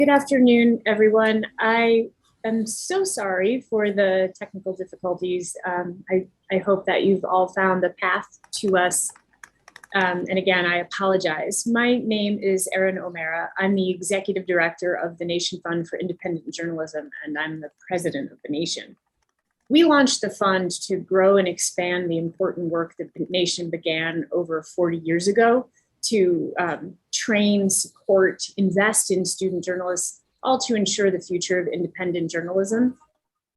Good afternoon, everyone. I am so sorry for the technical difficulties. I hope that you've all found the path to us. And again, I apologize. My name is Erin O'Mara. I'm the Executive Director of the Nation Fund for Independent Journalism, and I'm the President of the Nation. We launched the fund to grow and expand the important work that the Nation began over 40 years ago to train, support, invest in student journalists, all to ensure the future of independent journalism.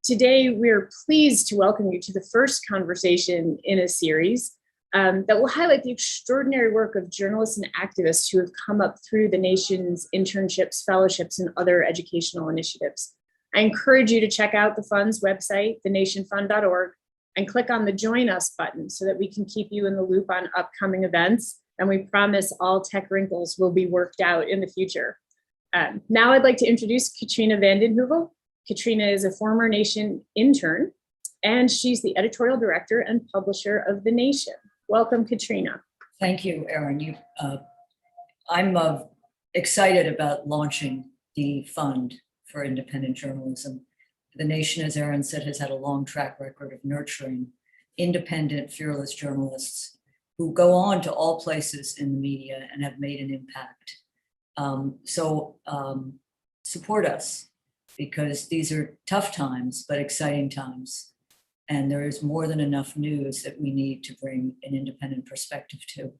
Today, we're pleased to welcome you to the first conversation in a series that will highlight the extraordinary work of journalists and activists who have come up through the nation's internships, fellowships, and other educational initiatives. I encourage you to check out the fund's website, thenationfund.org, and click on the Join Us button so that we can keep you in the loop on upcoming events. And we promise all tech wrinkles will be worked out in the future. Now I'd like to introduce Katrina Vanden Heuvel. Katrina is a former Nation intern, and she's the editorial director and publisher of The Nation. Welcome, Katrina. Thank you, Erin. I'm excited about launching the Fund for Independent Journalism. The Nation, as Erin said, has had a long track record of nurturing independent, fearless journalists who go on to all places in the media and have made an impact. Support us, because these are tough times, but exciting times. And there is more than enough news that we need to bring an independent perspective to.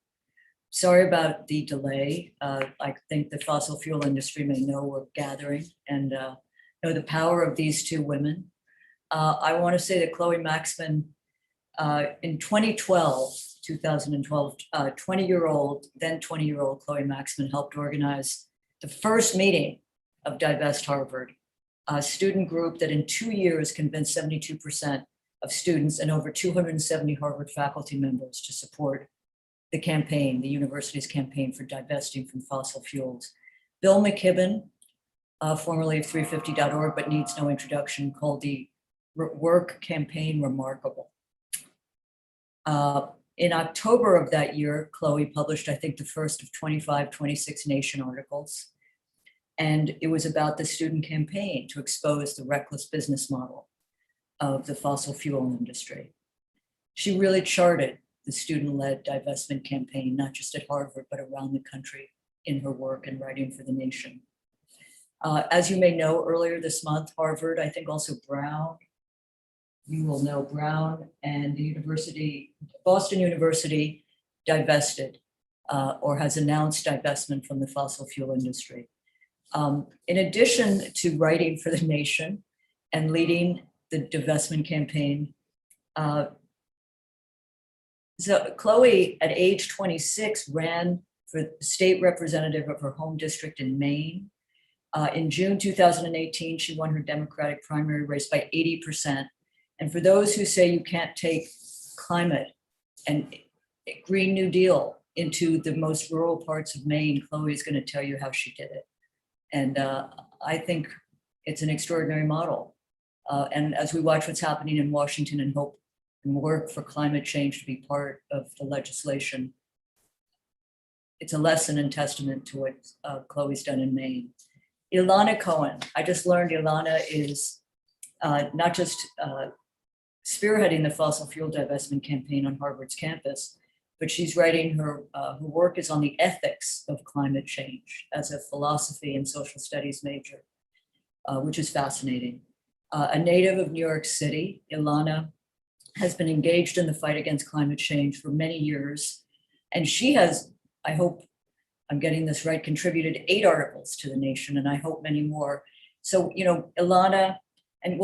Sorry about the delay. I think the fossil fuel industry may know we're gathering and know the power of these two women. I want to say that Chloe Maxman, in 2012, 20-year-old Chloe Maxman helped organize the first meeting of Divest Harvard, a student group that in 2 years convinced 72% of students and over 270 Harvard faculty members to support the campaign, the university's campaign for divesting from fossil fuels. Bill McKibben, formerly of 350.org, but needs no introduction, called the work campaign remarkable. In October of that year, Chloe published, I think, the first of 26 Nation articles. And it was about the student campaign to expose the reckless business model of the fossil fuel industry. She really charted the student-led divestment campaign, not just at Harvard, but around the country in her work and writing for the Nation. As you may know, earlier this month, Harvard, I think also Brown, you will know Brown, and the Boston University divested or has announced divestment from the fossil fuel industry. In addition to writing for the Nation and leading the divestment campaign, so Chloe, at age 26, ran for state representative of her home district in Maine. In June 2018, she won her Democratic primary race by 80%. And for those who say you can't take climate and Green New Deal into the most rural parts of Maine, Chloe is going to tell you how she did it. And I think it's an extraordinary model. And as we watch what's happening in Washington and hope and work for climate change to be part of the legislation, it's a lesson and testament to what Chloe's done in Maine. Ilana Cohen, I just learned Ilana is not just spearheading the fossil fuel divestment campaign on Harvard's campus, but she's writing her work is on the ethics of climate change as a philosophy and social studies major, which is fascinating. A native of New York City, Ilana has been engaged in the fight against climate change for many years. And she has, I hope I'm getting this right, contributed 8 articles to the Nation, and I hope many more. So, Ilana, and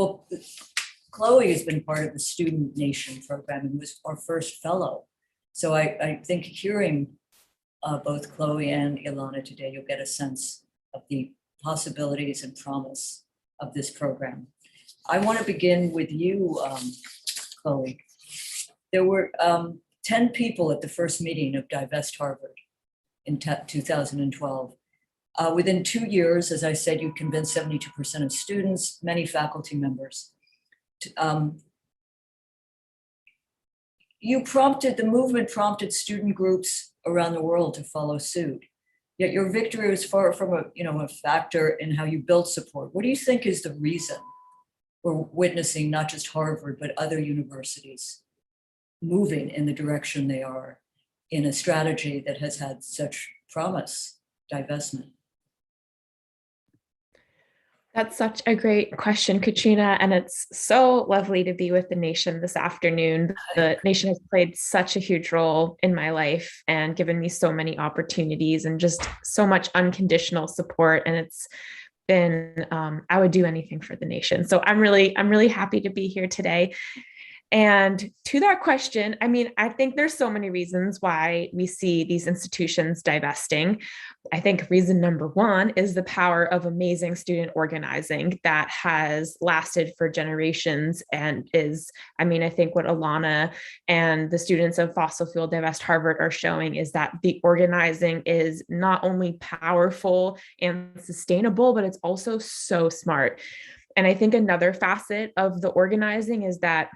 Chloe has been part of the Student Nation program and was our first fellow. So I think hearing both Chloe and Ilana today, you'll get a sense of the possibilities and promise of this program. I want to begin with you, Chloe. There were 10 people at the first meeting of Divest Harvard in 2012. Within 2 years, as I said, you convinced 72% of students, many faculty members. The movement prompted student groups around the world to follow suit. Yet your victory was far from a factor in how you build support. What do you think is the reason we're witnessing not just Harvard, but other universities moving in the direction they are in a strategy that has had such promise, divestment? That's such a great question, Katrina, and it's so lovely to be with the nation this afternoon. The nation has played such a huge role in my life and given me so many opportunities and just so much unconditional support. And it's been, I would do anything for the nation. So I'm really happy to be here today. And to that question, I mean, I think there's so many reasons why we see these institutions divesting. I think reason number one is the power of amazing student organizing that has lasted for generations and is, I mean, I think what Ilana and the students of Fossil Fuel Divest Harvard are showing is that the organizing is not only powerful and sustainable, but it's also so smart. And I think another facet of the organizing is that,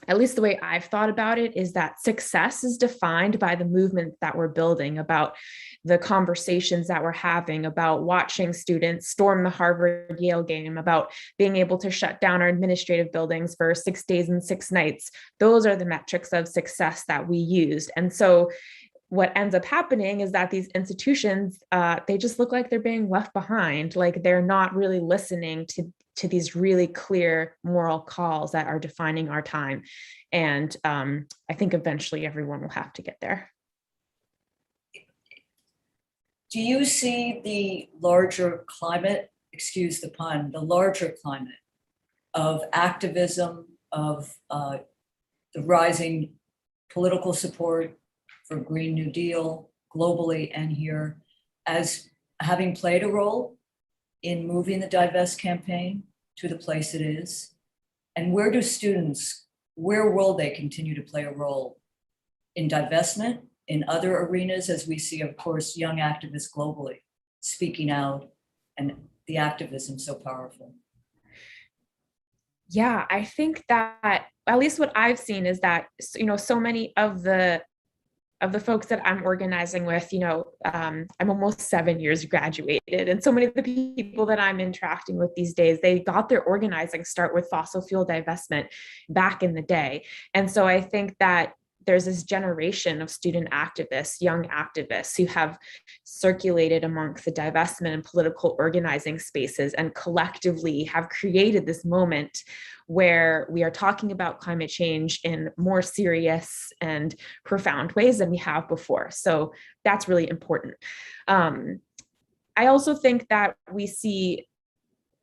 at least the way I've thought about it, is that success is defined by the movement that we're building, about the conversations that we're having, about watching students storm the Harvard Yale game, about being able to shut down our administrative buildings for 6 days and 6 nights. Those are the metrics of success that we used. And so what ends up happening is that these institutions, they just look like they're being left behind, like they're not really listening to these really clear moral calls that are defining our time. And I think eventually everyone will have to get there. Do you see the larger climate, excuse the pun, the larger climate of activism, of the rising political support for Green New Deal globally and here as having played a role in moving the Divest campaign to the place it is? And where will they continue to play a role in divestment, in other arenas, as we see, of course, young activists globally speaking out and the activism so powerful? Yeah, I think that at least what I've seen is that, so many of the folks that I'm organizing with, I'm almost 7 years graduated. And so many of the people that I'm interacting with these days, they got their organizing start with fossil fuel divestment back in the day. And so I think that there's this generation of student activists, young activists who have circulated amongst the divestment and political organizing spaces and collectively have created this moment where we are talking about climate change in more serious and profound ways than we have before. So that's really important. I also think that we see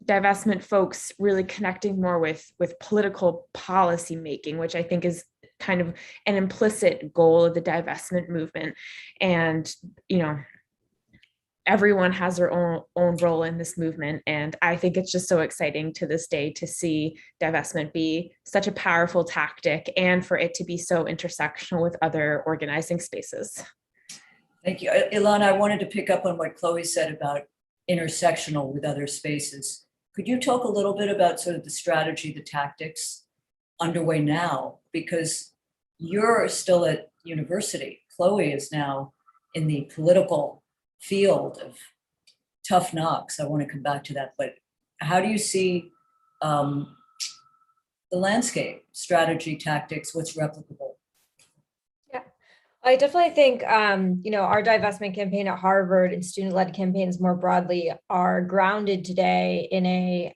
divestment folks really connecting more with political policy making, which I think is kind of an implicit goal of the divestment movement. And, everyone has their own role in this movement. And I think it's just so exciting to this day to see divestment be such a powerful tactic and for it to be so intersectional with other organizing spaces. Thank you. Ilana, I wanted to pick up on what Chloe said about intersectional with other spaces. Could you talk a little bit about sort of the strategy, the tactics underway now? Because you're still at university. Chloe is now in the political field of tough knocks. I want to come back to that, but how do you see the landscape, strategy, tactics, what's replicable? Yeah, I definitely think, our divestment campaign at Harvard and student-led campaigns more broadly are grounded today in a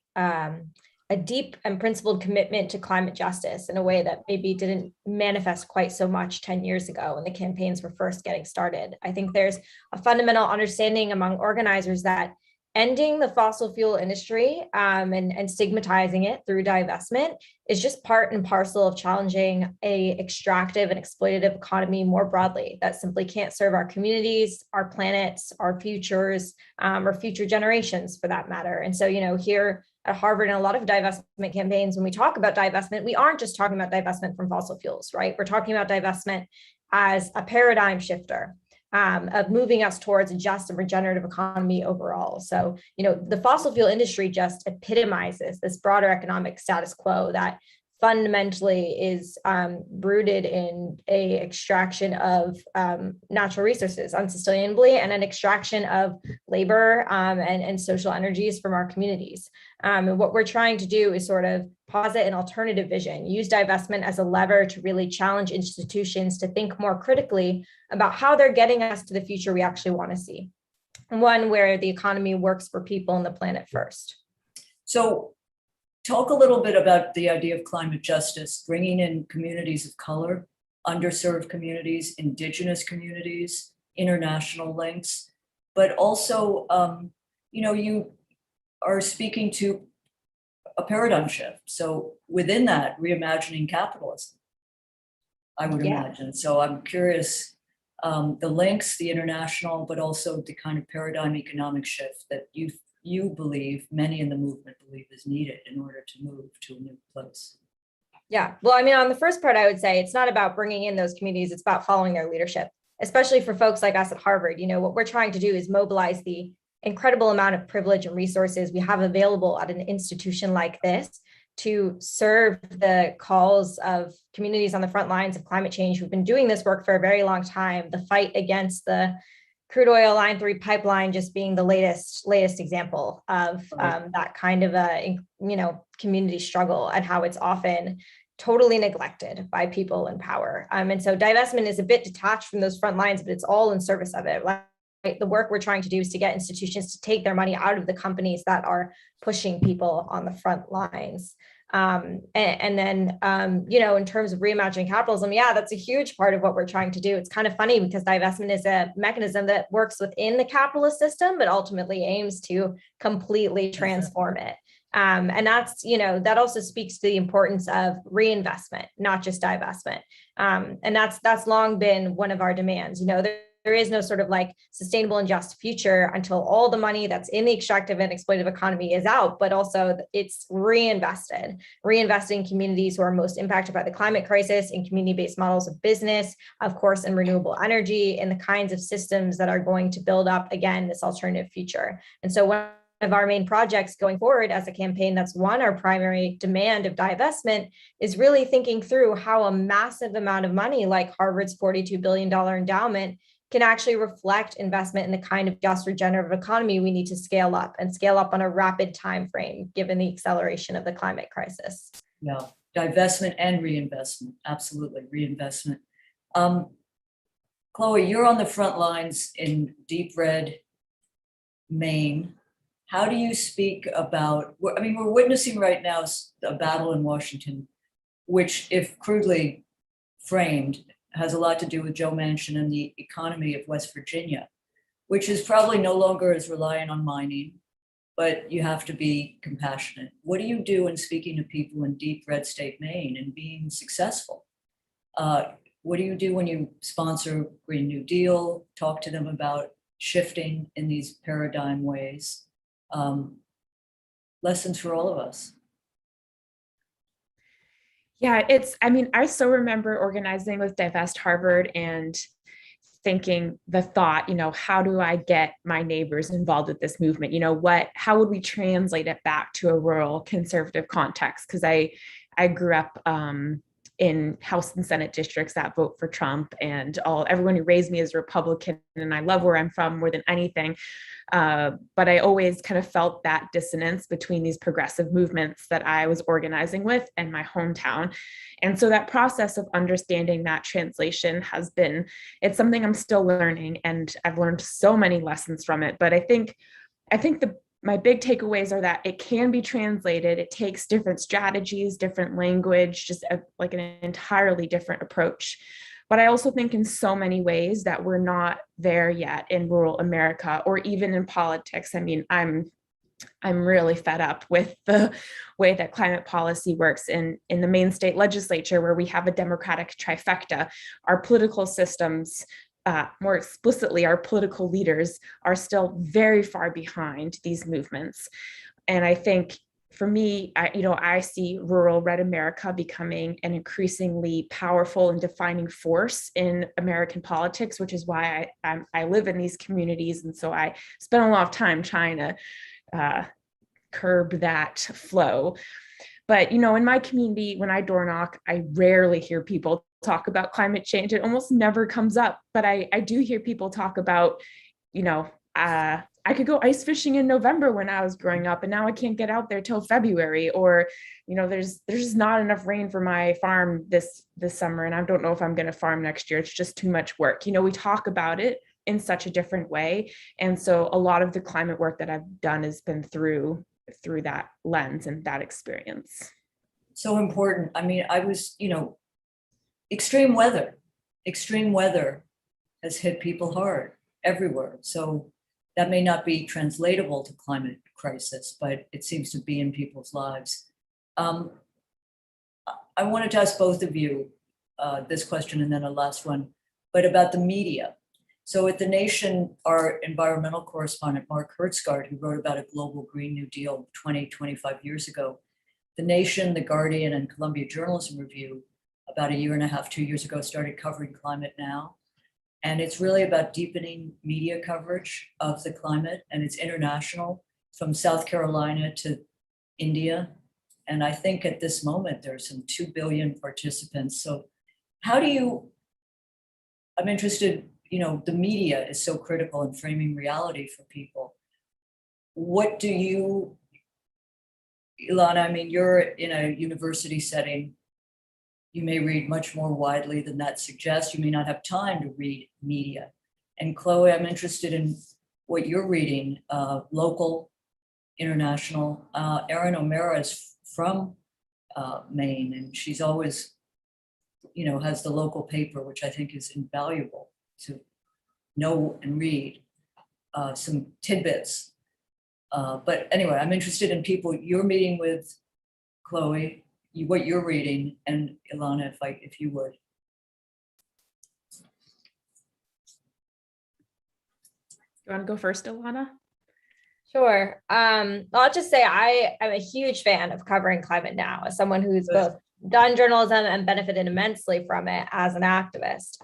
deep and principled commitment to climate justice in a way that maybe didn't manifest quite so much 10 years ago when the campaigns were first getting started. I think there's a fundamental understanding among organizers that ending the fossil fuel industry and stigmatizing it through divestment is just part and parcel of challenging a extractive and exploitative economy more broadly that simply can't serve our communities, our planets, our futures, or future generations for that matter. And so, here at Harvard and a lot of divestment campaigns, when we talk about divestment, we aren't just talking about divestment from fossil fuels, right? We're talking about divestment as a paradigm shifter of moving us towards a just and regenerative economy overall. So, the fossil fuel industry just epitomizes this broader economic status quo that fundamentally is rooted in a extraction of natural resources unsustainably and an extraction of labor and social energies from our communities. And what we're trying to do is sort of posit an alternative vision, use divestment as a lever to really challenge institutions to think more critically about how they're getting us to the future we actually want to see. One where the economy works for people and the planet first. So talk a little bit about the idea of climate justice, bringing in communities of color, underserved communities, indigenous communities, international links, but also, you are speaking to a paradigm shift. So within that, reimagining capitalism, I would imagine. So I'm curious, the links, the international, but also the kind of paradigm economic shift that you believe, many in the movement believe is needed in order to move to a new place. Yeah, well, I mean, on the first part, I would say it's not about bringing in those communities, it's about following their leadership, especially for folks like us at Harvard. What we're trying to do is mobilize the incredible amount of privilege and resources we have available at an institution like this to serve the calls of communities on the front lines of climate change who've been doing this work for a very long time. The fight against the crude oil Line 3 pipeline just being the latest example of that kind of a community struggle and how it's often totally neglected by people in power. And so divestment is a bit detached from those front lines, but it's all in service of it. The work we're trying to do is to get institutions to take their money out of the companies that are pushing people on the front lines. And then, in terms of reimagining capitalism, that's a huge part of what we're trying to do. It's kind of funny because divestment is a mechanism that works within the capitalist system, but ultimately aims to completely transform it. And that's, that also speaks to the importance of reinvestment, not just divestment. And that's long been one of our demands. There is no sort of like sustainable and just future until all the money that's in the extractive and exploitative economy is out, but also it's reinvested in communities who are most impacted by the climate crisis, in community-based models of business, of course, in renewable energy, and the kinds of systems that are going to build up, again, this alternative future. And so one of our main projects going forward as a campaign that's won our primary demand of divestment is really thinking through how a massive amount of money like Harvard's $42 billion endowment can actually reflect investment in the kind of just regenerative economy we need to scale up on a rapid time frame, given the acceleration of the climate crisis. Yeah, divestment and reinvestment, absolutely, reinvestment. Chloe, you're on the front lines in deep red Maine. How do you speak about, we're witnessing right now a battle in Washington, which, if crudely framed, has a lot to do with Joe Manchin and the economy of West Virginia, which is probably no longer as reliant on mining, but you have to be compassionate. What do you do in speaking to people in deep red state Maine and being successful? What do you do when you sponsor Green New Deal, talk to them about shifting in these paradigm ways? Lessons for all of us. Yeah, I so remember organizing with Divest Harvard and thinking the thought, how do I get my neighbors involved with this movement? How would we translate it back to a rural conservative context? Because I grew up in House and Senate districts that vote for Trump, and everyone who raised me is Republican, and I love where I'm from more than anything. But I always kind of felt that dissonance between these progressive movements that I was organizing with and my hometown. And so that process of understanding that translation it's something I'm still learning, and I've learned so many lessons from it. But I think my big takeaways are that it can be translated. It takes different strategies, different language, just like an entirely different approach. But I also think in so many ways that we're not there yet in rural America or even in politics. I'm really fed up with the way that climate policy works in the Maine state legislature, where we have a Democratic trifecta. Our political systems, more explicitly, our political leaders are still very far behind these movements. And I think for me, I see rural red America becoming an increasingly powerful and defining force in American politics, which is why I live in these communities. And so I spend a lot of time trying to curb that flow. But, you know, in my community, when I door knock, I rarely hear people talk about climate change. It almost never comes up, but I do hear people talk about, you know, I could go ice fishing in November when I was growing up, and now I can't get out there till February. Or, you know, there's just not enough rain for my farm this summer, and I don't know if I'm going to farm next year. It's just too much work. You know, we talk about it in such a different way, and so a lot of the climate work that I've done has been through that lens and that experience. So important. I mean, I was, you know, extreme weather has hit people hard everywhere. So that may not be translatable to climate crisis, but it seems to be in people's lives. I wanted to ask both of you this question and then a last one, but about the media. So at The Nation, our environmental correspondent, Mark Hertzgaard, who wrote about a global Green New Deal 25 years ago, The Nation, The Guardian, and Columbia Journalism Review, about a year and a half, 2 years ago, started covering climate now. And it's really about deepening media coverage of the climate, and it's international, from South Carolina to India. And I think at this moment, there are some 2 billion participants. So how do you, I'm interested, you know, the media is so critical in framing reality for people. What do you, Ilana, I mean, you're in a university setting. You may read much more widely than that suggests. You may not have time to read media. And Chloe, I'm interested in what you're reading, local, international. Erin O'Mara is from Maine, and she's always, you know, has the local paper, which I think is invaluable to know and read some tidbits. But anyway, I'm interested in people you're meeting with, Chloe, what you're reading, and Ilana, if you would. You want to go first, Ilana? Sure. I'll just say I am a huge fan of covering climate now, as someone who's both done journalism and benefited immensely from it as an activist.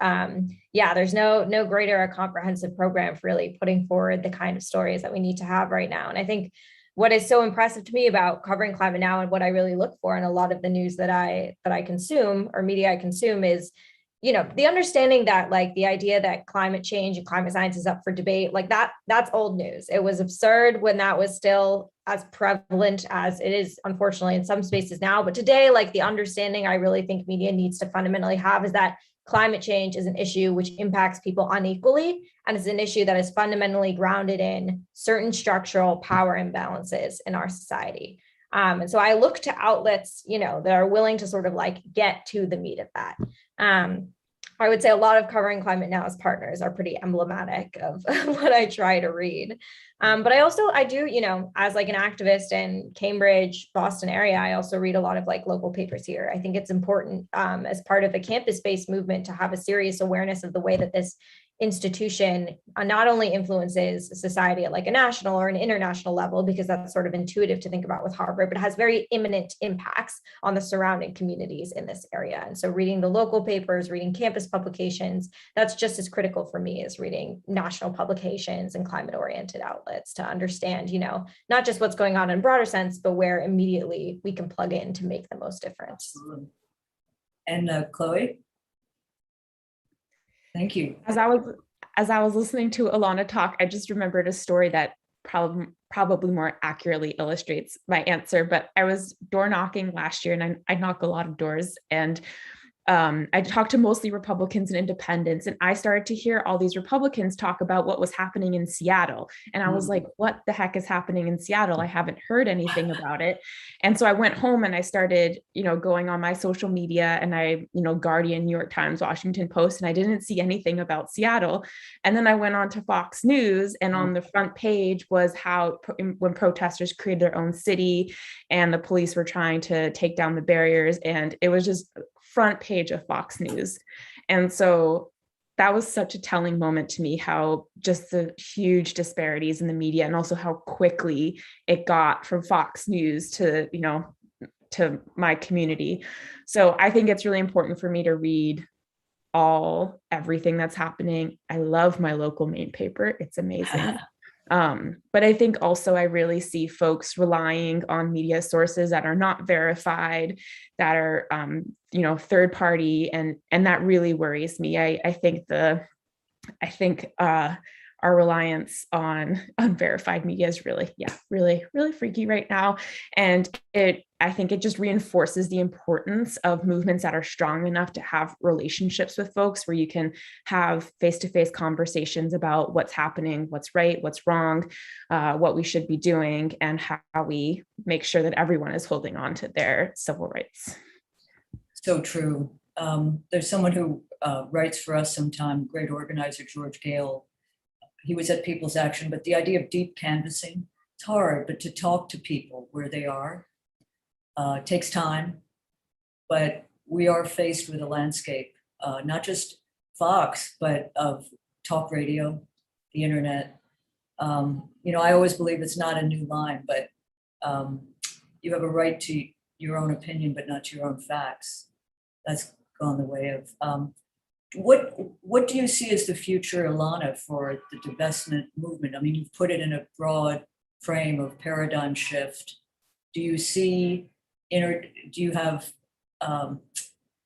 Yeah, there's no greater a comprehensive program for really putting forward the kind of stories that we need to have right now. And I think what is so impressive to me about covering climate now, and what I really look for in a lot of the news that I consume, or media I consume, is, you know, the understanding that, like, the idea that climate change and climate science is up for debate, like that's old news. It was absurd when that was still as prevalent as it is, unfortunately, in some spaces now. But today, like, the understanding I really think media needs to fundamentally have is that climate change is an issue which impacts people unequally, and is an issue that is fundamentally grounded in certain structural power imbalances in our society. And so I look to outlets, you know, that are willing to sort of like get to the meat of that. I would say a lot of covering climate now as partners are pretty emblematic of what I try to read. But I do, you know, as like an activist in Cambridge, Boston area, I also read a lot of like local papers here. I think it's important as part of the campus-based movement to have a serious awareness of the way that this institution not only influences society at like a national or an international level, because that's sort of intuitive to think about with Harvard, but has very imminent impacts on the surrounding communities in this area. And so reading the local papers, reading campus publications, that's just as critical for me as reading national publications and climate-oriented outlets to understand, you know, not just what's going on in a broader sense, but where immediately we can plug in to make the most difference. And Chloe? Thank you. As I was listening to Ilana talk, I just remembered a story that probably more accurately illustrates my answer. But I was door knocking last year, and I knock a lot of doors, and I talked to mostly Republicans and independents, and I started to hear all these Republicans talk about what was happening in Seattle. And I was like, what the heck is happening in Seattle? I haven't heard anything about it. And so I went home and I started, you know, going on my social media, and I, you know, Guardian, New York Times, Washington Post, and I didn't see anything about Seattle. And then I went on to Fox News, and on the front page was how when protesters created their own city and the police were trying to take down the barriers, and it was just front page of Fox News. And so that was such a telling moment to me, how just the huge disparities in the media, and also how quickly it got from Fox News to, you know, to my community. So I think it's really important for me to read everything that's happening. I love my local Maine paper. It's amazing. But I think also I really see folks relying on media sources that are not verified, that are, third party, and that really worries me. I think our reliance on unverified media is really freaky right now. And I think it just reinforces the importance of movements that are strong enough to have relationships with folks where you can have face-to-face conversations about what's happening, what's right, what's wrong, what we should be doing, and how we make sure that everyone is holding on to their civil rights. So true. There's someone who writes for us sometime, great organizer, George Gale. He was at People's Action, but the idea of deep canvassing, it's hard, but to talk to people where they are takes time. But we are faced with a landscape, not just Fox, but of talk radio, the internet. I always believe it's not a new line, but you have a right to your own opinion, but not your own facts. That's gone the way of what do you see as the future, Ilana, for the divestment movement? I mean, you've put it in a broad frame of paradigm shift. Do you have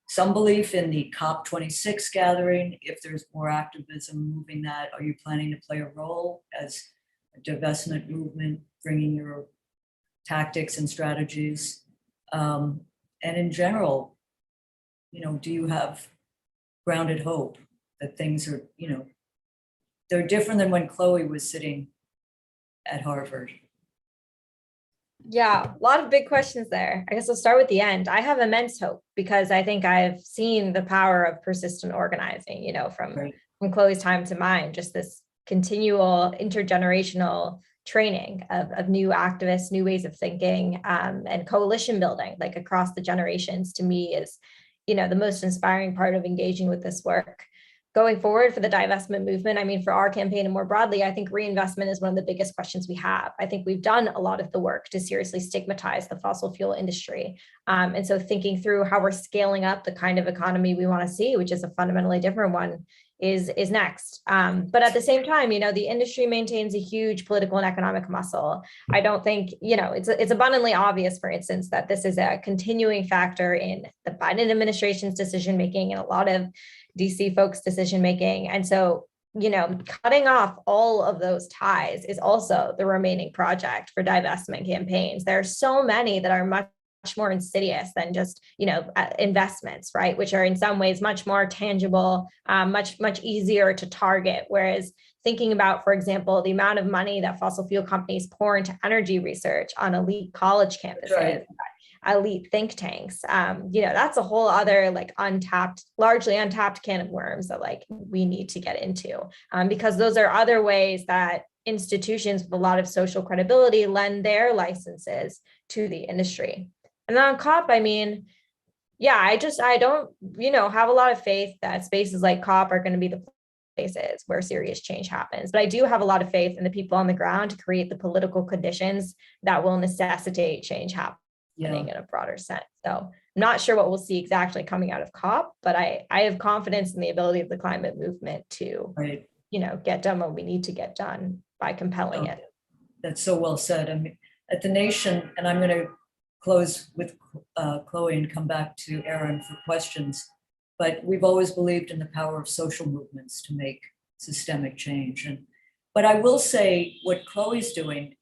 some belief in the COP26 gathering? If there's more activism moving that, are you planning to play a role as a divestment movement, bringing your tactics and strategies? And in general, do you have grounded hope that things are, they're different than when Chloe was sitting at Harvard? Yeah, a lot of big questions there. I guess I'll start with the end. I have immense hope because I think I've seen the power of persistent organizing, from Chloe's time to mine, just this continual intergenerational training of new activists, new ways of thinking, and coalition building, like across the generations, to me is, the most inspiring part of engaging with this work. Going forward for the divestment movement, I mean, for our campaign and more broadly, I think reinvestment is one of the biggest questions we have. I think we've done a lot of the work to seriously stigmatize the fossil fuel industry. And so thinking through how we're scaling up the kind of economy we want to see, which is a fundamentally different one, is next. But at the same time, the industry maintains a huge political and economic muscle. I don't think, it's abundantly obvious, for instance, that this is a continuing factor in the Biden administration's decision-making and a lot of DC folks' decision-making. And so, cutting off all of those ties is also the remaining project for divestment campaigns. There are so many that are much more insidious than just, investments, right? Which are in some ways much more tangible, much easier to target. Whereas thinking about, for example, the amount of money that fossil fuel companies pour into energy research on elite college campuses, right, elite think tanks, that's a whole other largely untapped can of worms that we need to get into, because those are other ways that institutions with a lot of social credibility lend their licenses to the industry. And then on COP, I mean, I don't, have a lot of faith that spaces like COP are going to be the places where serious change happens. But I do have a lot of faith in the people on the ground to create the political conditions that will necessitate change happening in a broader sense. So I'm not sure what we'll see exactly coming out of COP, but I have confidence in the ability of the climate movement to, get done what we need to get done by compelling it. That's so well said. I mean, at the Nation, and I'm going to close with Chloe and come back to Aaron for questions, but we've always believed in the power of social movements to make systemic change. But I will say what Chloe's doing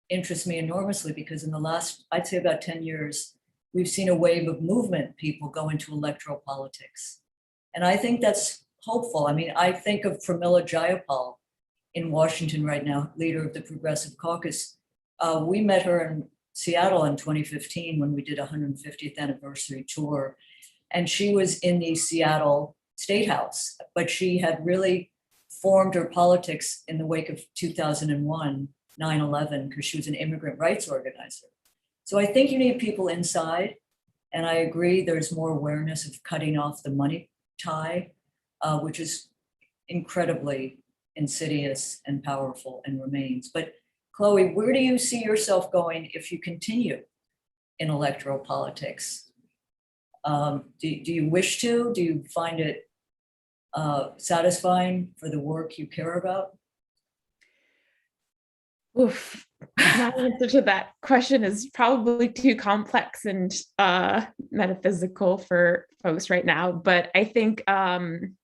interests me enormously, because in the last, I'd say about 10 years, we've seen a wave of movement people go into electoral politics. And I think that's hopeful. I mean, I think of Pramila Jayapal in Washington right now, leader of the Progressive Caucus. We met her in Seattle in 2015 when we did a 150th anniversary tour. And she was in the Seattle State House, but she had really formed her politics in the wake of 2001, 9/11, because she was an immigrant rights organizer. So I think you need people inside. And I agree, there's more awareness of cutting off the money tie, which is incredibly insidious and powerful and remains. But Chloe, where do you see yourself going if you continue in electoral politics? Do you wish to? Do you find it satisfying for the work you care about? Oof. My answer to that question is probably too complex and metaphysical for folks right now. But I think my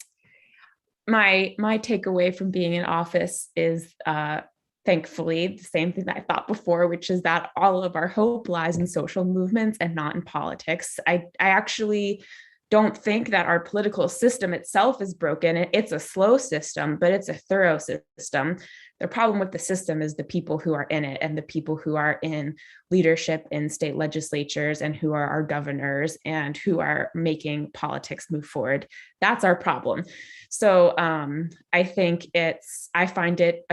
takeaway from being in office is thankfully the same thing that I thought before, which is that all of our hope lies in social movements and not in politics. I actually don't think that our political system itself is broken. It's a slow system, but it's a thorough system. The problem with the system is the people who are in it and the people who are in leadership in state legislatures and who are our governors and who are making politics move forward. That's our problem. So I think I find it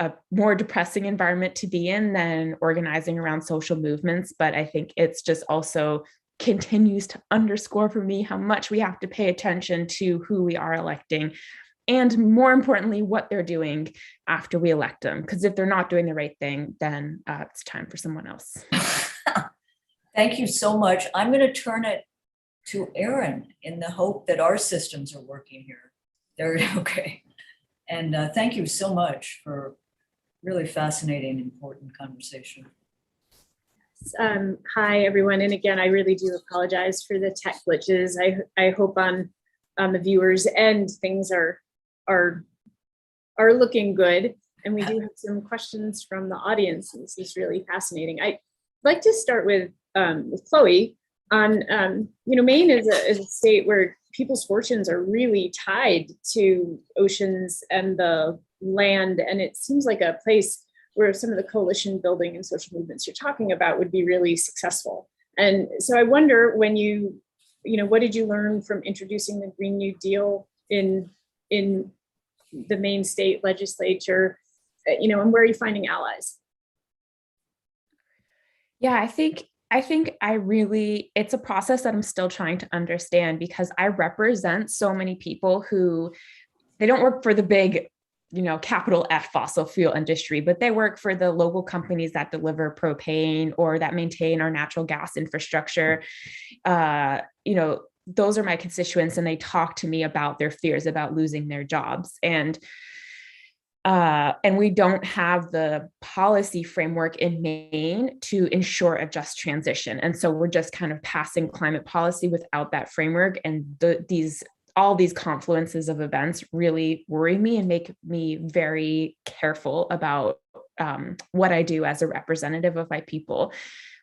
a more depressing environment to be in than organizing around social movements. But I think it's just also continues to underscore for me how much we have to pay attention to who we are electing, and more importantly, what they're doing after we elect them. Because if they're not doing the right thing, then it's time for someone else. Thank you so much. I'm going to turn it to Erin in the hope that our systems are working here. They're okay. And thank you so much for really fascinating, important conversation. Hi, everyone. And again, I really do apologize for the tech glitches. I hope on the viewers' end things are looking good. And we do have some questions from the audience. This is really fascinating. I'd like to start with Chloe on, Maine is a state where people's fortunes are really tied to oceans and the land. And it seems like a place where some of the coalition building and social movements you're talking about would be really successful. And so I wonder when what did you learn from introducing the Green New Deal in the Maine state legislature, and where are you finding allies? Yeah, I think it's a process that I'm still trying to understand, because I represent so many people who they don't work for the big, capital F fossil fuel industry, but they work for the local companies that deliver propane or that maintain our natural gas infrastructure. Those are my constituents, and they talk to me about their fears about losing their jobs. And we don't have the policy framework in Maine to ensure a just transition. And so we're just kind of passing climate policy without that framework. And all these confluences of events really worry me and make me very careful about what I do as a representative of my people.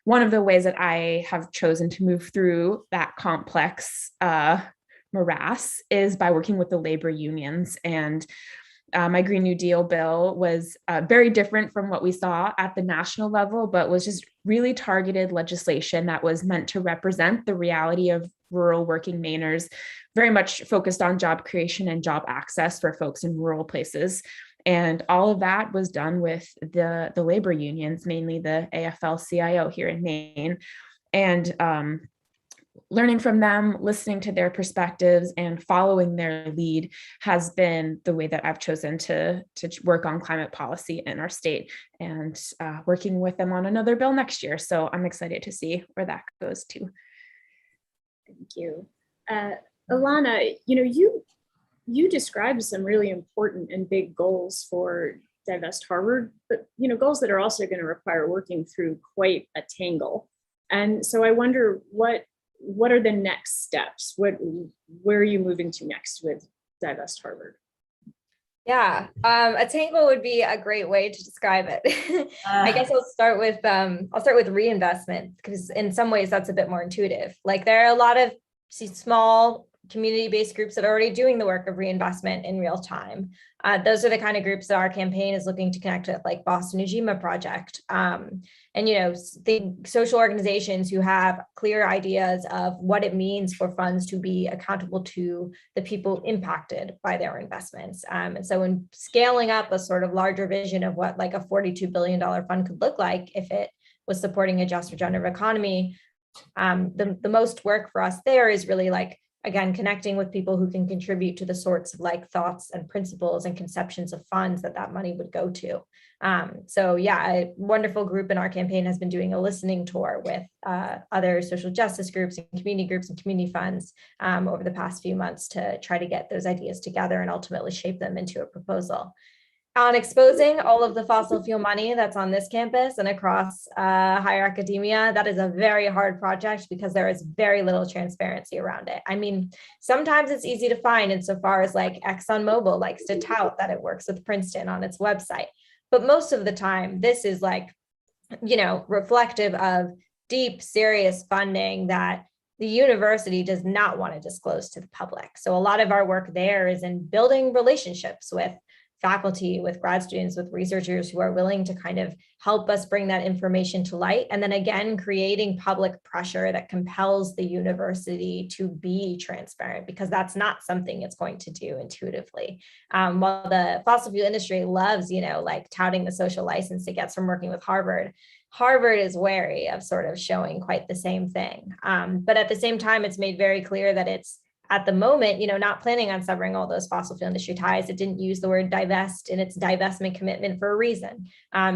One of the ways that I have chosen to move through that complex morass is by working with the labor unions. And my Green New Deal bill was very different from what we saw at the national level, but was just really targeted legislation that was meant to represent the reality of rural working Mainers, very much focused on job creation and job access for folks in rural places. And all of that was done with the labor unions, mainly the AFL-CIO here in Maine. And learning from them, listening to their perspectives, and following their lead has been the way that I've chosen to work on climate policy in our state, and working with them on another bill next year. So I'm excited to see where that goes to. Thank you. Ilana, you described some really important and big goals for Divest Harvard, but goals that are also going to require working through quite a tangle. And so I wonder what are the next steps? Where are you moving to next with Divest Harvard? Yeah, a tangle would be a great way to describe it. I guess I'll start with reinvestment, because in some ways that's a bit more intuitive. Like, there are a lot of small community-based groups that are already doing the work of reinvestment in real time. Those are the kind of groups that our campaign is looking to connect with, like Boston Ujima Project. The social organizations who have clear ideas of what it means for funds to be accountable to the people impacted by their investments. And so in scaling up a sort of larger vision of what like a $42 billion fund could look like if it was supporting a just regenerative economy, the most work for us there is really like, again, connecting with people who can contribute to the sorts of like thoughts and principles and conceptions of funds that money would go to. So yeah, a wonderful group in our campaign has been doing a listening tour with other social justice groups and community funds over the past few months to try to get those ideas together and ultimately shape them into a proposal. on exposing all of the fossil fuel money that's on this campus and across higher academia, that is a very hard project because there is very little transparency around it. I mean, sometimes it's easy to find insofar as like ExxonMobil likes to tout that it works with Princeton on its website. But most of the time, this is like, reflective of deep, serious funding that the university does not want to disclose to the public. So a lot of our work there is in building relationships with faculty, with grad students, with researchers who are willing to kind of help us bring that information to light. And then again, creating public pressure that compels the university to be transparent, because that's not something it's going to do intuitively. While the fossil fuel industry loves, like touting the social license it gets from working with Harvard, Harvard is wary of sort of showing quite the same thing. But at the same time, it's made very clear that it's, at the moment, not planning on severing all those fossil fuel industry ties. It didn't use the word divest in its divestment commitment for a reason,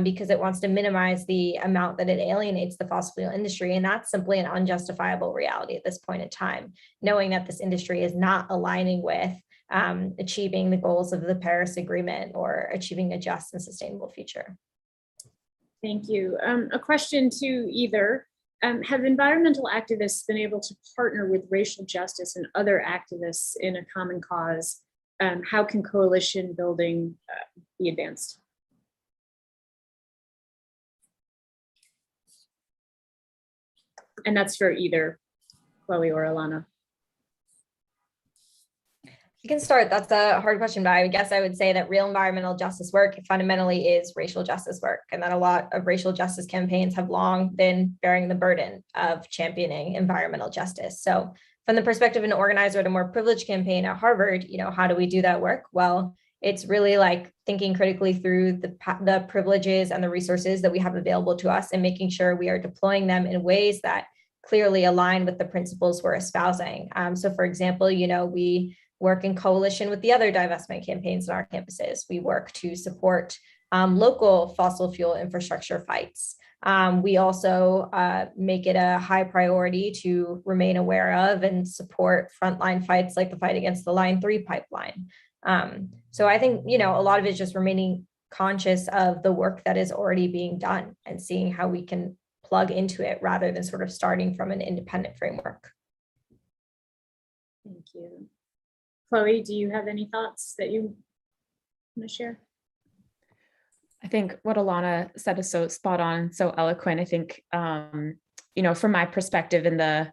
because it wants to minimize the amount that it alienates the fossil fuel industry. And that's simply an unjustifiable reality at this point in time, knowing that this industry is not aligning with achieving the goals of the Paris Agreement or achieving a just and sustainable future. Thank you. A question to either. Have environmental activists been able to partner with racial justice and other activists in a common cause? How can coalition building be advanced? And that's for either Chloe or Alana. You can start. That's a hard question, but I guess I would say that real environmental justice work fundamentally is racial justice work, and that a lot of racial justice campaigns have long been bearing the burden of championing environmental justice. So from the perspective of an organizer at a more privileged campaign at Harvard, how do we do that work? Well, it's really like thinking critically through the privileges and the resources that we have available to us and making sure we are deploying them in ways that clearly align with the principles we're espousing. So for example, we work in coalition with the other divestment campaigns on our campuses. We work to support local fossil fuel infrastructure fights. We also make it a high priority to remain aware of and support frontline fights like the fight against the Line 3 pipeline. So I think, a lot of it is just remaining conscious of the work that is already being done and seeing how we can plug into it rather than sort of starting from an independent framework. Thank you. Chloe, do you have any thoughts that you want to share? I think what Alana said is so spot on, so eloquent. I think, from my perspective in the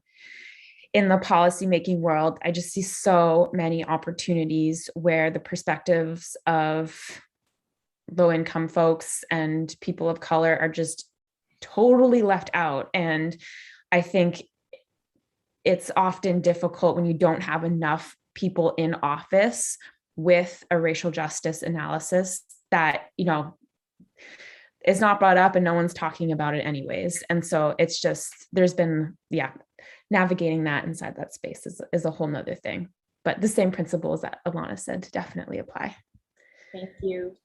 policymaking world, I just see so many opportunities where the perspectives of low-income folks and people of color are just totally left out. And I think it's often difficult when you don't have enough people in office with a racial justice analysis that, is not brought up and no one's talking about it anyways. And so it's just, there's been, navigating that inside that space is a whole nother thing. But the same principles that Alana said definitely apply. Thank you.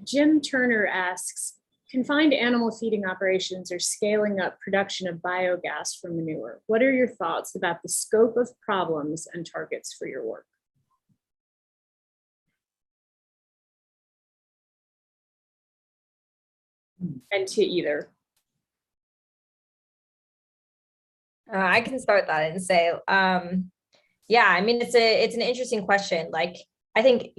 Jim Turner asks, confined animal feeding operations are scaling up production of biogas from manure. What are your thoughts about the scope of problems and targets for your work? And to either. I can start that and say, I mean, it's an interesting question. Like, I think,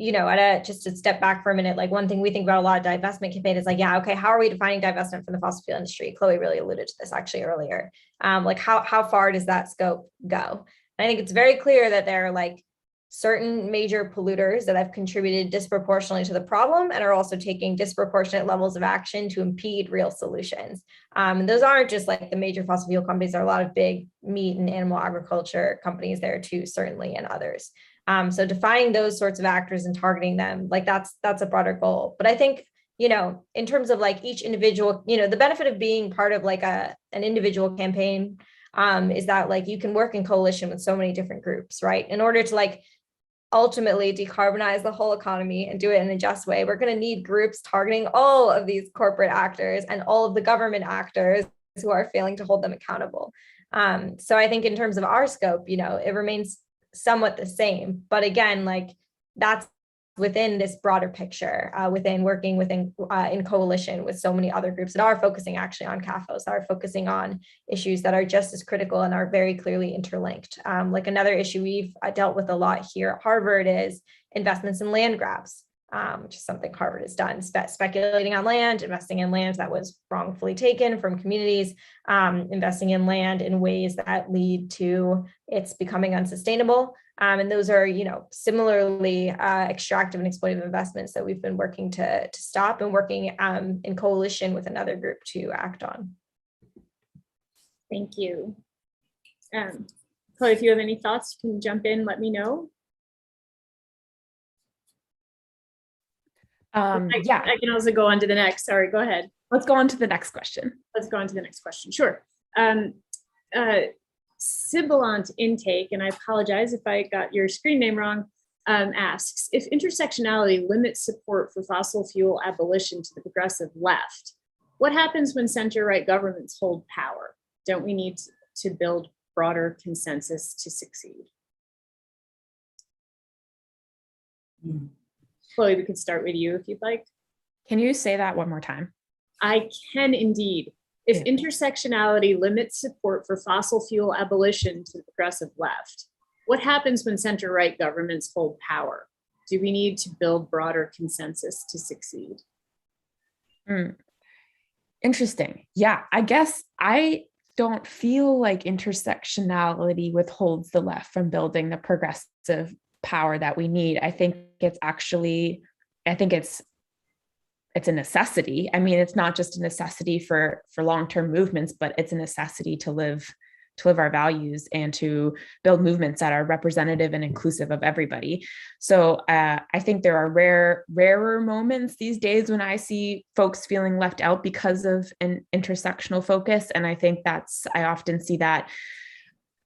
just to step back for a minute, like one thing we think about a lot of divestment campaign is like, okay, how are we defining divestment from the fossil fuel industry? Chloe really alluded to this actually earlier. Like how far does that scope go? And I think it's very clear that there are like certain major polluters that have contributed disproportionately to the problem and are also taking disproportionate levels of action to impede real solutions. And those aren't just like the major fossil fuel companies. There are a lot of big meat and animal agriculture companies there too, certainly, and others. So defining those sorts of actors and targeting them, like that's a broader goal. But I think, in terms of like each individual, the benefit of being part of like an individual campaign is that like you can work in coalition with so many different groups, right? In order to like ultimately decarbonize the whole economy and do it in a just way, we're going to need groups targeting all of these corporate actors and all of the government actors who are failing to hold them accountable. So I think in terms of our scope, it remains somewhat the same. But again, like that's within this broader picture, within working within in coalition with so many other groups that are focusing actually on CAFOs, that are focusing on issues that are just as critical and are very clearly interlinked. Like another issue we've dealt with a lot here at Harvard is investments in land grabs, which is something Harvard has done, speculating on land, investing in land that was wrongfully taken from communities, investing in land in ways that lead to its becoming unsustainable. And those are, similarly extractive and exploitative investments that we've been working to stop and working in coalition with another group to act on. Thank you. Chloe, if you have any thoughts, you can jump in, let me know. Yeah, I can also go on to the next. Sorry, go ahead. Let's go on to the next question. Let's go on to the next question. Sure. Sibilant Intake, and I apologize if I got your screen name wrong, asks, if intersectionality limits support for fossil fuel abolition to the progressive left, what happens when center-right governments hold power? Don't we need to build broader consensus to succeed? Chloe, we could start with you if you'd like. Can you say that one more time? I can indeed. If intersectionality limits support for fossil fuel abolition to the progressive left, what happens when center-right governments hold power? Do we need to build broader consensus to succeed? Interesting. Yeah, I guess I don't feel like intersectionality withholds the left from building the progressive power that we need. I think it's a necessity. I mean, it's not just a necessity for long-term movements, but it's a necessity to live our values and to build movements that are representative and inclusive of everybody. So I think there are rarer moments these days when I see folks feeling left out because of an intersectional focus. And I think I often see that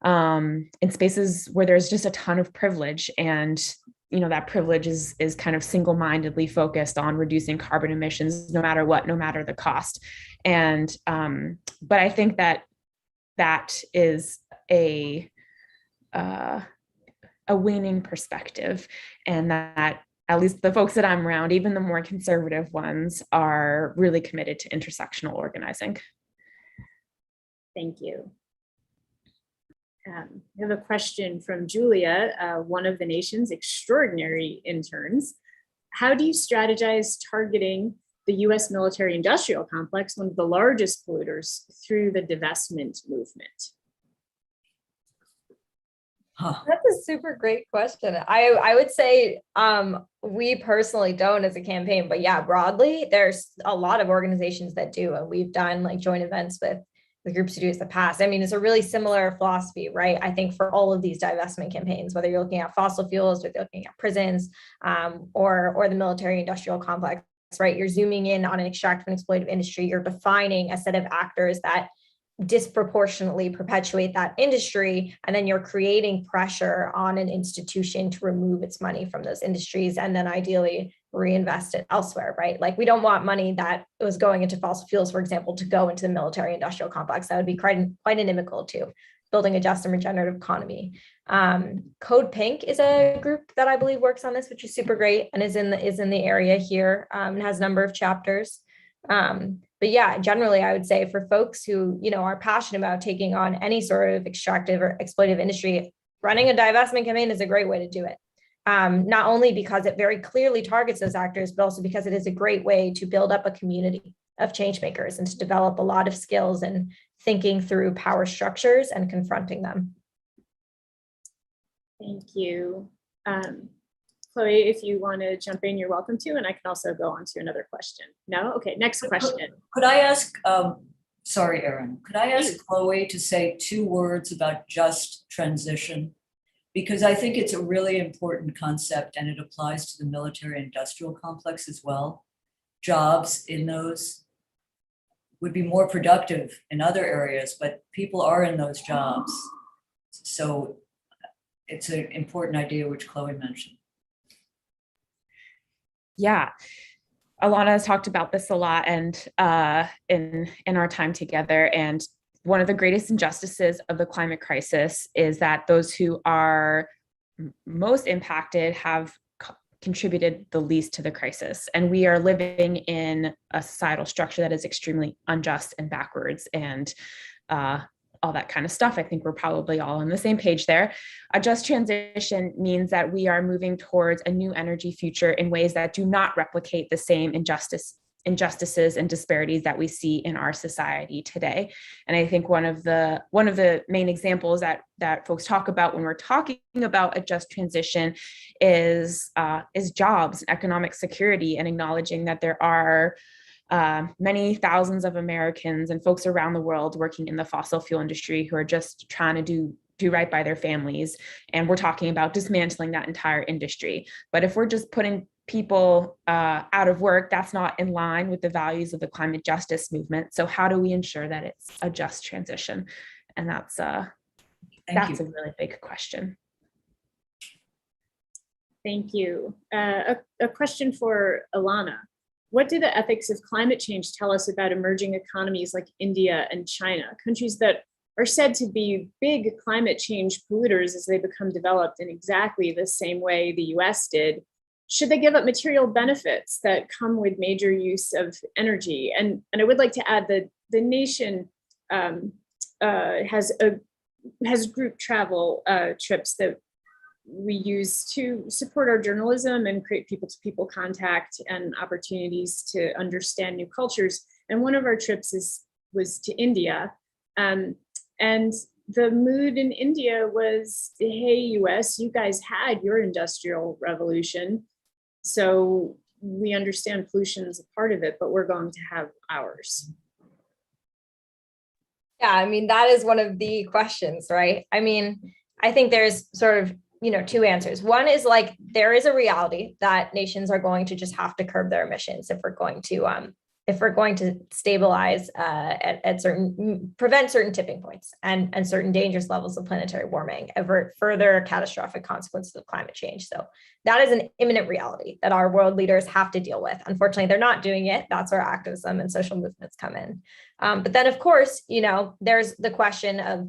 in spaces where there's just a ton of privilege, and that privilege is kind of single-mindedly focused on reducing carbon emissions, no matter what, no matter the cost. And but I think that is a waning perspective, and that at least the folks that I'm around, even the more conservative ones, are really committed to intersectional organizing. Thank you. We have a question from Julia, one of the nation's extraordinary interns. How do you strategize targeting the US military industrial complex, one of the largest polluters, through the divestment movement? That's a super great question. I would say we personally don't as a campaign, but yeah, broadly, there's a lot of organizations that do, and we've done like joint events with the groups who do it in the past. I mean, it's a really similar philosophy, right? I think for all of these divestment campaigns, whether you're looking at fossil fuels, whether you're looking at prisons, or the military industrial complex, right? You're zooming in on an extractive and exploitative industry. You're defining a set of actors that disproportionately perpetuate that industry, and then you're creating pressure on an institution to remove its money from those industries and then ideally reinvest it elsewhere, right? Like, we don't want money that was going into fossil fuels, for example, to go into the military industrial complex. That would be quite inimical to building a just and regenerative economy. Code Pink is a group that I believe works on this, which is super great and is in the area here, and has a number of chapters. But yeah, generally, I would say for folks who, are passionate about taking on any sort of extractive or exploitative industry, running a divestment campaign is a great way to do it. Not only because it very clearly targets those actors, but also because it is a great way to build up a community of change makers and to develop a lot of skills in thinking through power structures and confronting them. Thank you. Chloe, if you want to jump in, you're welcome to, and I can also go on to another question. No? Okay, next question. Could I ask, sorry, Erin, could I ask Chloe to say 2 words about just transition? Because I think it's a really important concept and it applies to the military industrial complex as well. Jobs in those would be more productive in other areas, but people are in those jobs. So it's an important idea which Chloe mentioned. Yeah, Alana has talked about this a lot, and in our time together. And one of the greatest injustices of the climate crisis is that those who are most impacted contributed the least to the crisis. And we are living in a societal structure that is extremely unjust and backwards and all that kind of stuff. I think we're probably all on the same page there. A just transition means that we are moving towards a new energy future in ways that do not replicate the same injustices and disparities that we see in our society today. And I think one of the main examples that folks talk about when we're talking about a just transition is jobs and economic security, and acknowledging that there are many thousands of Americans and folks around the world working in the fossil fuel industry who are just trying to do right by their families. And we're talking about dismantling that entire industry. But if we're just putting people out of work, that's not in line with the values of the climate justice movement. So how do we ensure that it's a just transition? And that's a really big question. Thank you. A question for Ilana. What do the ethics of climate change tell us about emerging economies like India and China, countries that are said to be big climate change polluters as they become developed in exactly the same way the US did? Should they give up material benefits that come with major use of energy? And I would like to add that the nation has group travel trips that we use to support our journalism and create people-to-people contact and opportunities to understand new cultures. And one of our trips was to India. And the mood in India was, hey, US, you guys had your industrial revolution. So we understand pollution is a part of it, but we're going to have ours. Yeah, I mean, that is one of the questions, right? I mean, I think there's sort of, two answers. One is like, there is a reality that nations are going to just have to curb their emissions if we're going to stabilize prevent certain tipping points and certain dangerous levels of planetary warming, avert further catastrophic consequences of climate change. So that is an imminent reality that our world leaders have to deal with. Unfortunately, they're not doing it. That's where activism and social movements come in. But then, of course, there's the question of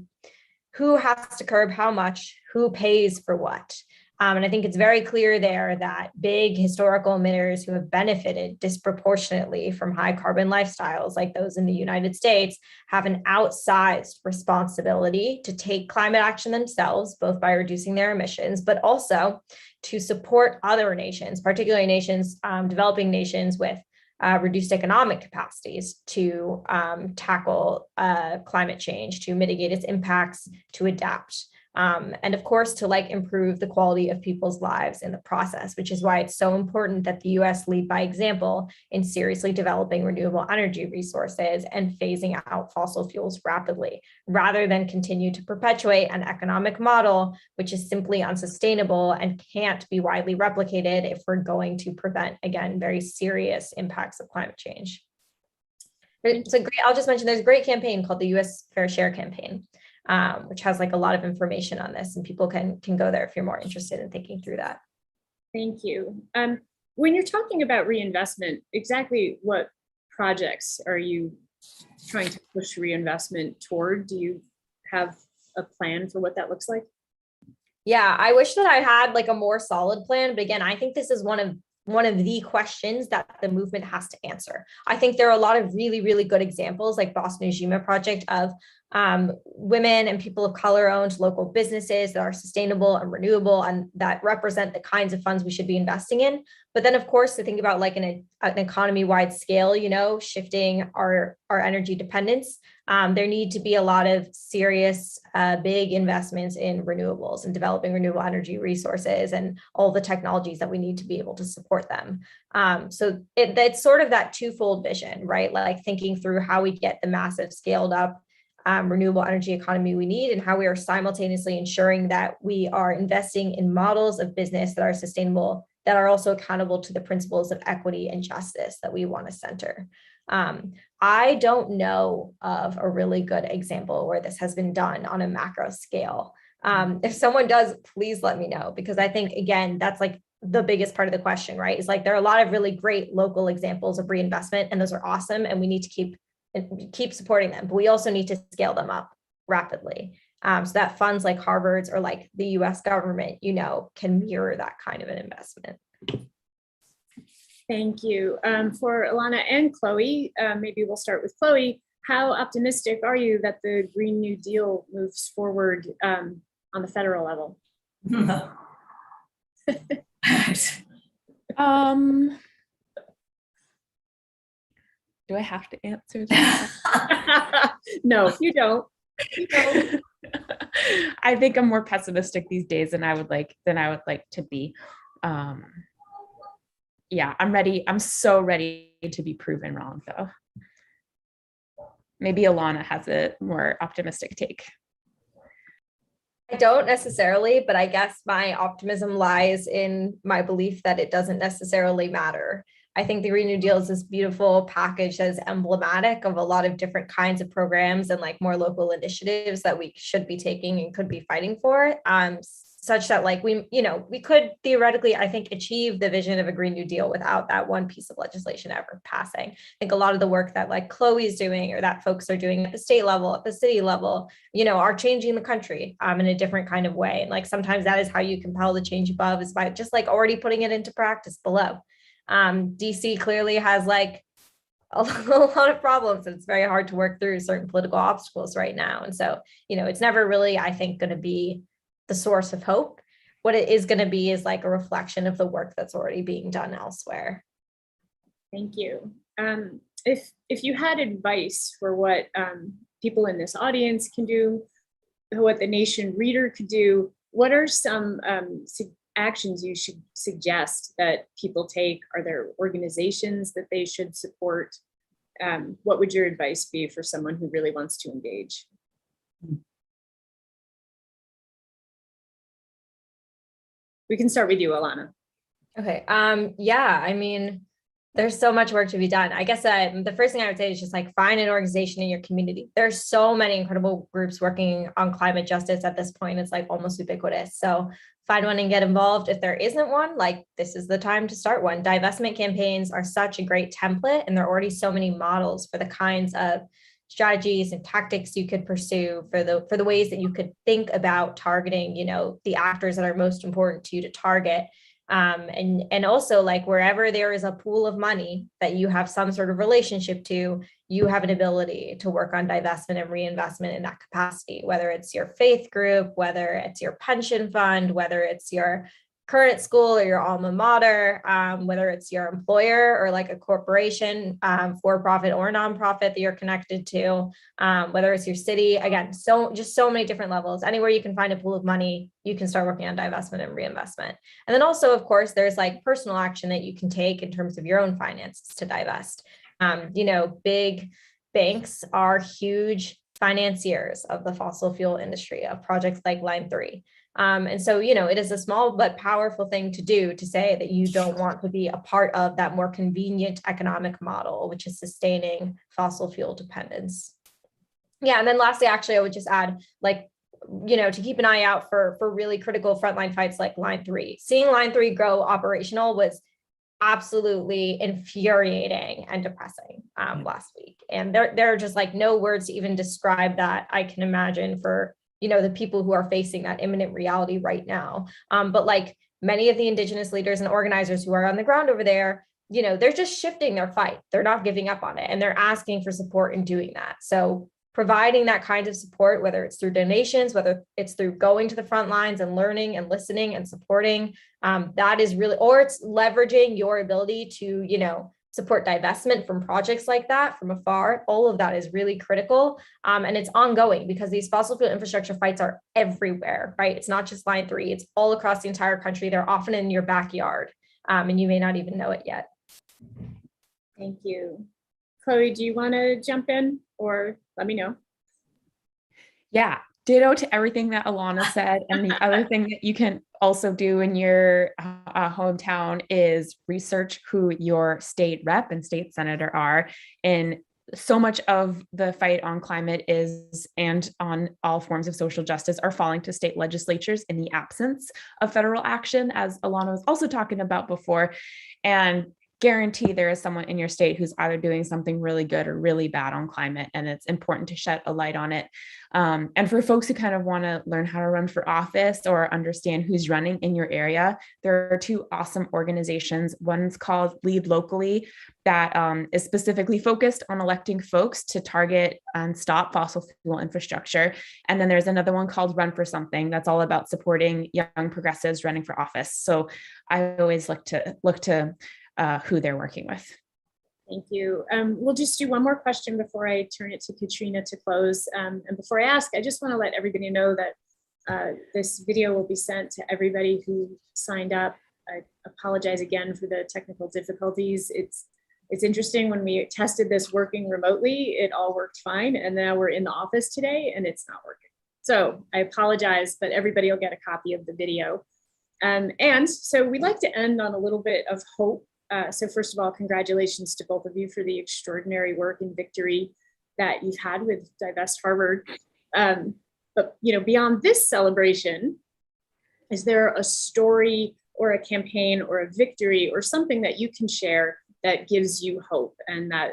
who has to curb how much, who pays for what. And I think it's very clear there that big historical emitters who have benefited disproportionately from high carbon lifestyles like those in the United States have an outsized responsibility to take climate action themselves, both by reducing their emissions, but also to support other nations, particularly developing nations with reduced economic capacities to tackle climate change, to mitigate its impacts, to adapt. And of course, to improve the quality of people's lives in the process, which is why it's so important that the US lead by example in seriously developing renewable energy resources and phasing out fossil fuels rapidly, rather than continue to perpetuate an economic model which is simply unsustainable and can't be widely replicated if we're going to prevent, again, very serious impacts of climate change. I'll just mention there's a great campaign called the US Fair Share campaign, which has a lot of information on this, and people can go there if you're more interested in thinking through that. Thank you. When you're talking about reinvestment, exactly what projects are you trying to push reinvestment toward? Do you have a plan for what that looks like? Yeah, I wish that I had a more solid plan, but again, I think this is one of the questions that the movement has to answer. I think there are a lot of really, really good examples like Boston Ujima Project of women and people of color owned local businesses that are sustainable and renewable and that represent the kinds of funds we should be investing in. But then of course, to think about an economy wide scale, shifting our energy dependence, there need to be a lot of serious, big investments in renewables and developing renewable energy resources and all the technologies that we need to be able to support them. So it's sort of that twofold vision, right? Thinking through how we get the massive scaled up renewable energy economy we need and how we are simultaneously ensuring that we are investing in models of business that are sustainable, that are also accountable to the principles of equity and justice that we want to center. I don't know of a really good example where this has been done on a macro scale. If someone does, please let me know, because I think, again, that's the biggest part of the question, right? Is there are a lot of really great local examples of reinvestment, and those are awesome, and we need to keep supporting them, but we also need to scale them up rapidly. So that funds like Harvard's or the US government, can mirror that kind of an investment. Thank you. For Alana and Chloe, maybe we'll start with Chloe. How optimistic are you that the Green New Deal moves forward on the federal level? Do I have to answer that? No, you don't. You don't. I think I'm more pessimistic these days than I would like to be. Yeah, I'm ready. I'm so ready to be proven wrong, though. Maybe Alana has a more optimistic take. I don't necessarily, but I guess my optimism lies in my belief that it doesn't necessarily matter. I think the Green New Deal is this beautiful package that is emblematic of a lot of different kinds of programs and like more local initiatives that we should be taking and could be fighting for. Such that like we could theoretically, I think, achieve the vision of a Green New Deal without that one piece of legislation ever passing. I think a lot of the work that like Chloe's doing or that folks are doing at the state level, at the city level, are changing the country in a different kind of way. And like sometimes that is how you compel the change above, is by just like already putting it into practice below. DC clearly has like a lot of problems, and it's very hard to work through certain political obstacles right now. And so, it's never really, I think, going to be the source of hope. What it is going to be is like a reflection of the work that's already being done elsewhere. Thank you. If you had advice for what people in this audience can do, what the Nation reader could do, what are some actions you should suggest that people take? Are there organizations that they should support? What would your advice be for someone who really wants to engage? We can start with you, Alana. Okay. Yeah, I mean, there's so much work to be done. I guess the first thing I would say is just like find an organization in your community. There's so many incredible groups working on climate justice at this point. It's like almost ubiquitous. So find one and get involved. If there isn't one, like this is the time to start one. Divestment campaigns are such a great template, and there are already so many models for the kinds of strategies and tactics you could pursue, for the ways that you could think about targeting, the actors that are most important to you to target. And also like wherever there is a pool of money that you have some sort of relationship to, you have an ability to work on divestment and reinvestment in that capacity, whether it's your faith group, whether it's your pension fund, whether it's your current school or your alma mater, whether it's your employer or like a corporation, for profit or nonprofit that you're connected to, whether it's your city. Again, so many different levels. Anywhere you can find a pool of money, you can start working on divestment and reinvestment. And then also, of course, there's like personal action that you can take in terms of your own finances to divest. Big banks are huge financiers of the fossil fuel industry, of projects like Line 3. And so, it is a small but powerful thing to do, to say that you don't want to be a part of that more convenient economic model, which is sustaining fossil fuel dependence. Yeah. And then lastly, actually, I would just add, like, to keep an eye out for really critical frontline fights like Line 3. Seeing Line 3 grow operational was absolutely infuriating and depressing last week. And there are just like no words to even describe that, I can imagine, for the people who are facing that imminent reality right now. But like many of the Indigenous leaders and organizers who are on the ground over there, they're just shifting their fight. They're not giving up on it, and they're asking for support in doing that. So providing that kind of support, whether it's through donations, whether it's through going to the front lines and learning and listening and supporting, that is really, or it's leveraging your ability to, support divestment from projects like that from afar. All of that is really critical. And it's ongoing, because these fossil fuel infrastructure fights are everywhere, right? It's not just Line 3, it's all across the entire country. They're often in your backyard, and you may not even know it yet. Thank you. Chloe, do you want to jump in, or let me know? Yeah, ditto to everything that Alana said. And the other thing that you can also do in your hometown is research who your state rep and state senator are. And so much of the fight on climate and on all forms of social justice are falling to state legislatures in the absence of federal action, as Alana was also talking about before. And guarantee there is someone in your state who's either doing something really good or really bad on climate, and it's important to shed a light on it. And for folks who kind of want to learn how to run for office or understand who's running in your area, there are two awesome organizations. One's called Lead Locally, that is specifically focused on electing folks to target and stop fossil fuel infrastructure. And then there's another one called Run for Something that's all about supporting young progressives running for office. So I always look to who they're working with. Thank you. We'll just do one more question before I turn it to Katrina to close. And before I ask, I just want to let everybody know that this video will be sent to everybody who signed up. I apologize again for the technical difficulties. It's interesting, when we tested this working remotely, it all worked fine. And now we're in the office today and it's not working. So I apologize, but everybody will get a copy of the video. And so we'd like to end on a little bit of hope. So first of all, congratulations to both of you for the extraordinary work and victory that you've had with Divest Harvard. But beyond this celebration, is there a story or a campaign or a victory or something that you can share that gives you hope and that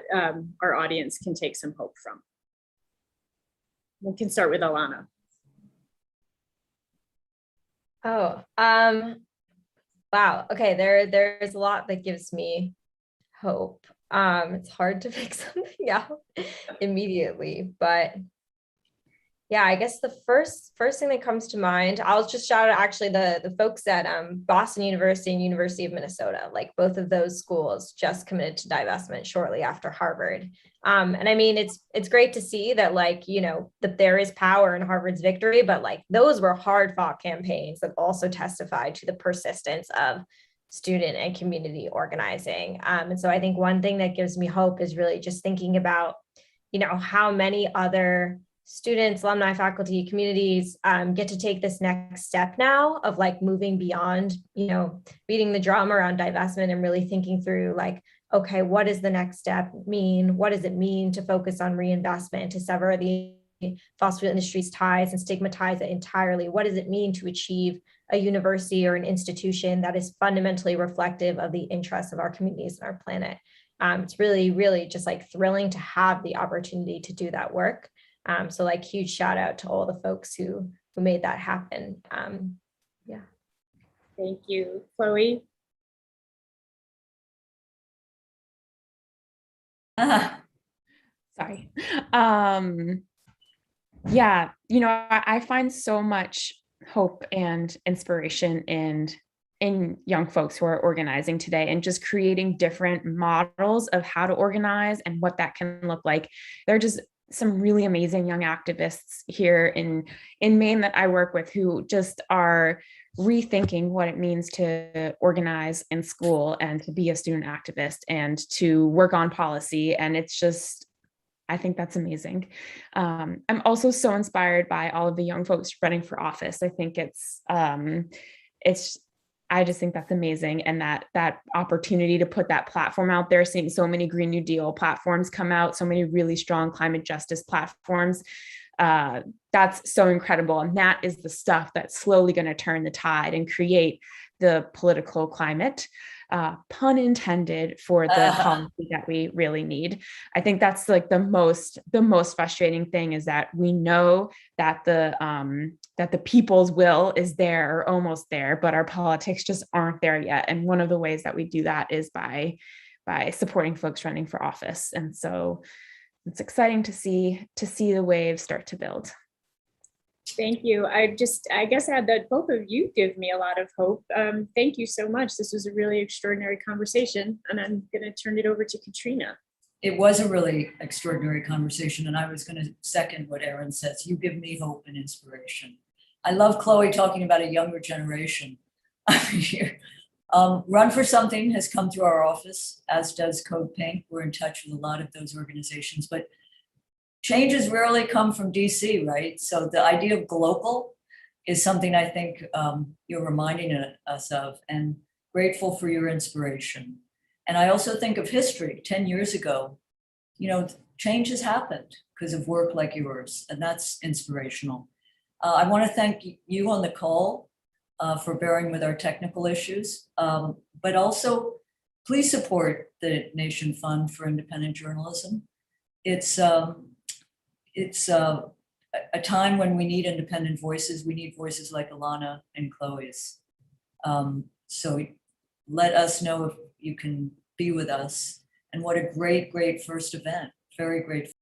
our audience can take some hope from? We can start with Alana. Oh, wow. Okay, there's a lot that gives me hope. It's hard to pick something out immediately, but yeah, I guess the first thing that comes to mind, I'll just shout out actually the folks at Boston University and University of Minnesota. Like, both of those schools just committed to divestment shortly after Harvard. And I mean, it's great to see that, like, that there is power in Harvard's victory, but like, those were hard fought campaigns that also testified to the persistence of student and community organizing. And so I think one thing that gives me hope is really just thinking about, how many other students, alumni, faculty, communities get to take this next step now of like moving beyond, beating the drum around divestment and really thinking through like, okay, what does the next step mean? What does it mean to focus on reinvestment, to sever the fossil fuel industry's ties and stigmatize it entirely? What does it mean to achieve a university or an institution that is fundamentally reflective of the interests of our communities and our planet? It's really, really just like thrilling to have the opportunity to do that work. So like, huge shout out to all the folks who made that happen. Yeah. Thank you. Chloe? Sorry. Yeah, I find so much hope and inspiration in young folks who are organizing today and just creating different models of how to organize and what that can look like. They're just some really amazing young activists here in Maine that I work with who just are rethinking what it means to organize in school and to be a student activist and to work on policy. And it's just, I think that's amazing. I'm also so inspired by all of the young folks running for office. I think I just think that's amazing. And that opportunity to put that platform out there, seeing so many Green New Deal platforms come out, so many really strong climate justice platforms, that's so incredible. And that is the stuff that's slowly going to turn the tide and create the political climate, pun intended, for the policy that we really need. I think that's like the most frustrating thing, is that we know that the people's will is there or almost there, but our politics just aren't there yet. And one of the ways that we do that is by supporting folks running for office. And so it's exciting to see the wave start to build. Thank you. I guess I had that both of you give me a lot of hope. Thank you so much. This was a really extraordinary conversation, and I'm going to turn it over to Katrina. It was a really extraordinary conversation, and I was going to second what Erin says. You give me hope and inspiration. I love Chloe talking about a younger generation. Run for Something has come through our office, as does Code Pink. We're in touch with a lot of those organizations, but changes rarely come from DC, right? So the idea of global is something I think you're reminding us of, and grateful for your inspiration. And I also think of history. 10 years ago, change has happened because of work like yours, and that's inspirational. I want to thank you on the call for bearing with our technical issues, but also please support the Nation Fund for Independent Journalism. It's a time when we need independent voices. We need voices like Alana and Chloe's. So let us know if you can be with us. And what a great, great first event. Very great.